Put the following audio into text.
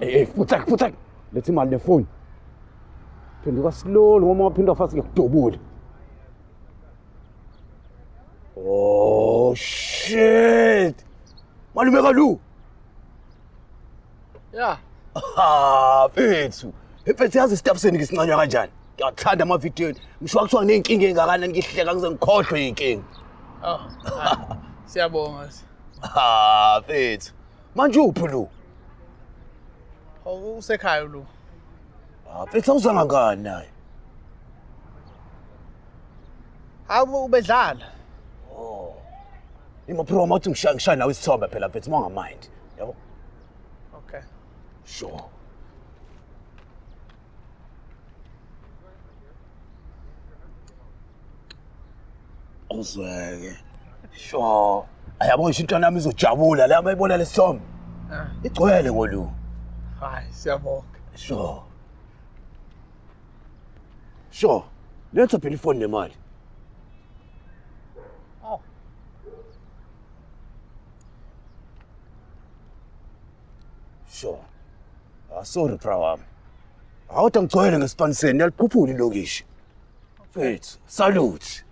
Hey, futhak. Let's imali nefoni. Phenduka slowly ngoba ungaphinda fast ngikudobula. Oh shit. Malume kalu. Yeah. Mfethu. Mfethu yazi step seni ngisincanywa kanjani? Ngiyathanda ama video. Ngisho kuthiwa nginenkinga engakanani ngihleka ngize ngikhohlwe inkinga. Oh. Siyabonga. Mfethu. Manje uphi lo? Usekhaya lo. Mfethu awuzanga ngani naye? Hawu ubedlala. Imapromo uthi ngishaya nawe isithombe phela mfethu mawungamind. Yabo? Okay. Sure. Uzweke. Sure. Ayabona nje intwana yami izojabula la mayibona lesithombe. Igcwele ngolu. Hayi, siyabonga. Sure. Letha phela ifoni nemali. Oh. Sure. Sorry bra wami. Awuthi ngigcwele ngespaniseni yalikhuphula ilokishi. Mfethu, salute.